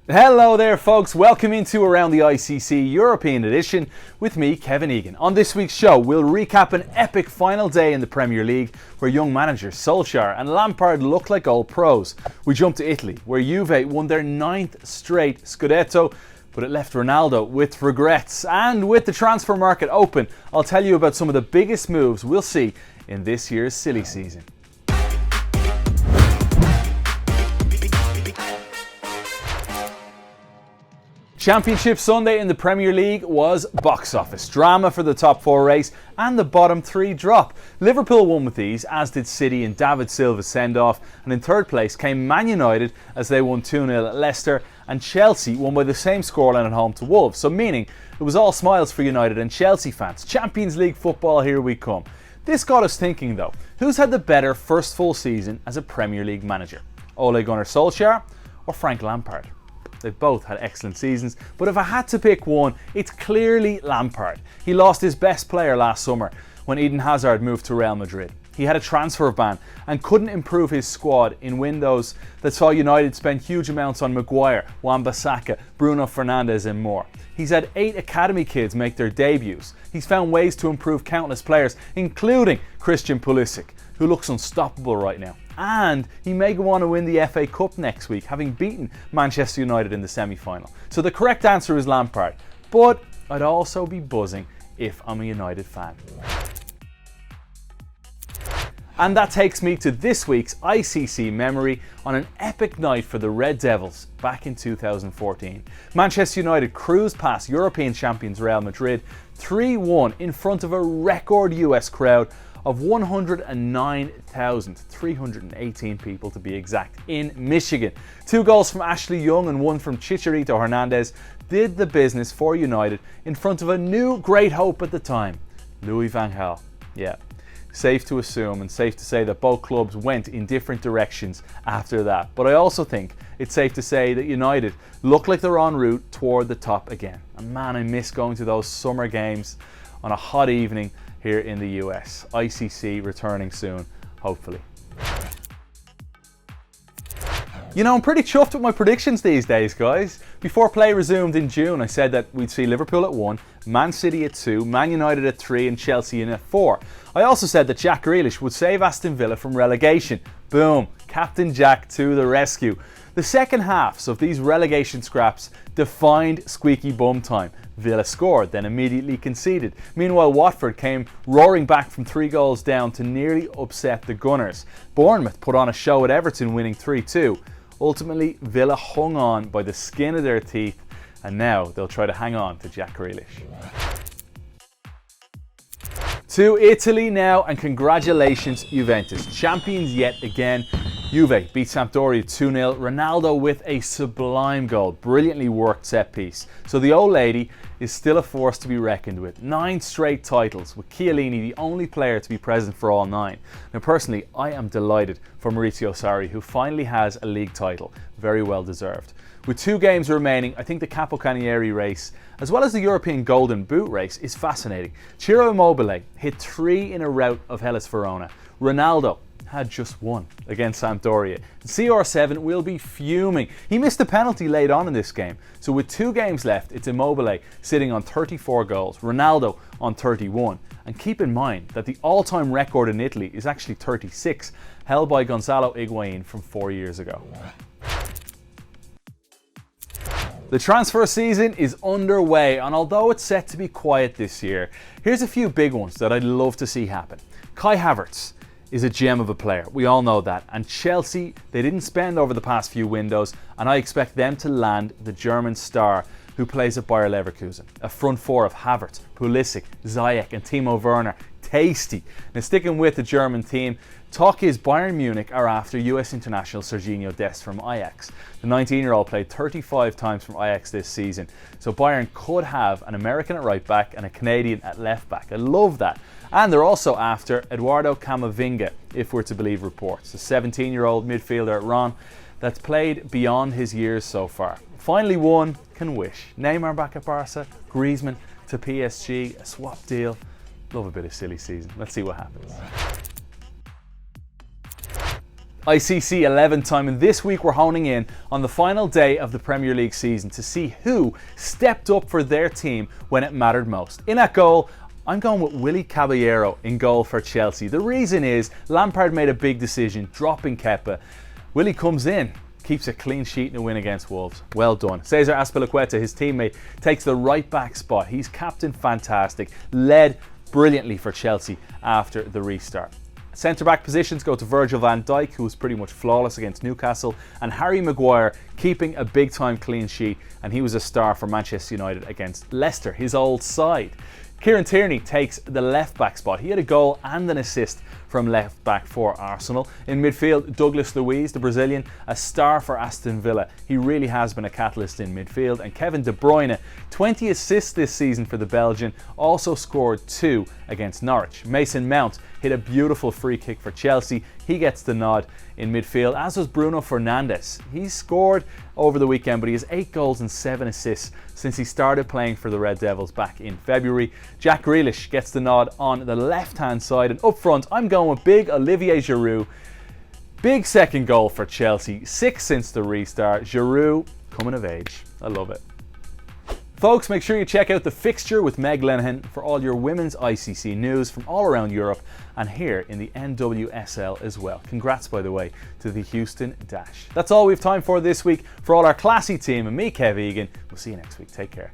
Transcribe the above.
Hello there folks, welcome into Around the ICC European Edition with me, Kevin Egan. On this week's show, we'll recap an epic final day in the Premier League where young managers Solskjaer and Lampard look like old pros. We jump to Italy where Juve won their 9th straight Scudetto, but it left Ronaldo with regrets. And with the transfer market open, I'll tell you about some of the biggest moves we'll see in this year's silly season. Championship Sunday in the Premier League was box office drama for the top 4 race and the bottom 3 drop. Liverpool won with these, as did City in David Silva's send-off, and in third place came Man United as they won 2-0 at Leicester, and Chelsea won by the same scoreline at home to Wolves, so meaning it was all smiles for United and Chelsea fans. Champions League football, here we come. This got us thinking though, who's had the better first full season as a Premier League manager? Ole Gunnar Solskjaer or Frank Lampard? They've both had excellent seasons, but if I had to pick one, it's clearly Lampard. He lost his best player last summer when Eden Hazard moved to Real Madrid. He had a transfer ban and couldn't improve his squad in windows that saw United spend huge amounts on Maguire, Wan-Bissaka, Bruno Fernandes and more. He's had 8 academy kids make their debuts. He's found ways to improve countless players, including Christian Pulisic, who looks unstoppable right now. And he may go on to win the FA Cup next week, having beaten Manchester United in the semi-final. So the correct answer is Lampard, but I'd also be buzzing if I'm a United fan. And that takes me to this week's ICC memory on an epic night for the Red Devils back in 2014. Manchester United cruised past European champions Real Madrid 3-1 in front of a record US crowd of 109,318 people to be exact, in Michigan. 2 goals from Ashley Young and 1 from Chicharito Hernandez did the business for United in front of a new great hope at the time, Louis van Gaal. Yeah, safe to assume and safe to say that both clubs went in different directions after that. But I also think it's safe to say that United look like they're en route toward the top again. And man, I miss going to those summer games on a hot evening here in the US. ICC returning soon, hopefully. You know, I'm pretty chuffed with my predictions these days, guys. Before play resumed in June, I said that we'd see Liverpool at 1, Man City at 2, Man United at 3 and Chelsea in at 4. I also said that Jack Grealish would save Aston Villa from relegation. Boom, Captain Jack to the rescue. The second halves of these relegation scraps defined squeaky bum time. Villa scored, then immediately conceded. Meanwhile, Watford came roaring back from 3 goals down to nearly upset the Gunners. Bournemouth put on a show at Everton, winning 3-2. Ultimately, Villa hung on by the skin of their teeth, and now they'll try to hang on to Jack Grealish. To Italy now, and congratulations Juventus, champions yet again. Juve beat Sampdoria 2-0, Ronaldo with a sublime goal, brilliantly worked set piece. So the old lady is still a force to be reckoned with. 9 straight titles, with Chiellini the only player to be present for all 9. Now personally, I am delighted for Maurizio Sarri, who finally has a league title, very well deserved. With 2 games remaining, I think the Capocannoniere race, as well as the European Golden Boot race, is fascinating. Ciro Immobile hit 3 in a rout of Hellas Verona. Ronaldo had just 1 against Sampdoria. CR7 will be fuming. He missed a penalty late on in this game. So with 2 games left, it's Immobile sitting on 34 goals, Ronaldo on 31. And keep in mind that the all-time record in Italy is actually 36, held by Gonzalo Higuain from 4 years ago. The transfer season is underway, and although it's set to be quiet this year, here's a few big ones that I'd love to see happen. Kai Havertz is a gem of a player, we all know that, and Chelsea, they didn't spend over the past few windows, and I expect them to land the German star who plays at Bayer Leverkusen. A front 4 of Havertz, Pulisic, Ziyech and Timo Werner, tasty. Now sticking with the German team, talk is Bayern Munich are after US international Serginho Dest from Ajax. The 19-year-old played 35 times from Ajax this season, so Bayern could have an American at right back and a Canadian at left back. I love that. And they're also after Eduardo Camavinga, if we're to believe reports. The 17-year-old midfielder at Ron that's played beyond his years so far. Finally, one can wish. Neymar back at Barca, Griezmann to PSG, a swap deal. Love a bit of silly season. Let's see what happens. ICC 11 time, and this week we're honing in on the final day of the Premier League season to see who stepped up for their team when it mattered most. In at goal, I'm going with Willy Caballero in goal for Chelsea. The reason is Lampard made a big decision, dropping Kepa. Willy comes in, keeps a clean sheet in a win against Wolves. Well done. Cesar Azpilicueta, his teammate, takes the right back spot. He's captain fantastic, led brilliantly for Chelsea after the restart. Centre-back positions go to Virgil van Dijk, who was pretty much flawless against Newcastle, and Harry Maguire keeping a big-time clean sheet, and he was a star for Manchester United against Leicester, his old side. Kieran Tierney takes the left-back spot. He had a goal and an assist from left-back for Arsenal. In midfield, Douglas Luiz, the Brazilian, a star for Aston Villa. He really has been a catalyst in midfield. And Kevin De Bruyne, 20 assists this season for the Belgian, also scored 2 against Norwich. Mason Mount hit a beautiful free kick for Chelsea. He gets the nod in midfield, as does Bruno Fernandes. He scored over the weekend, but he has 8 goals and 7 assists since he started playing for the Red Devils back in February. Jack Grealish gets the nod on the left-hand side, and up front, I'm going with big Olivier Giroud. Big second goal for Chelsea, 6 since the restart. Giroud coming of age. I love it. Folks, make sure you check out The Fixture with Meg Lenihan for all your women's ICC news from all around Europe and here in the NWSL as well. Congrats, by the way, to the Houston Dash. That's all we have time for this week. For all our classy team and me, Kevin Egan, we'll see you next week. Take care.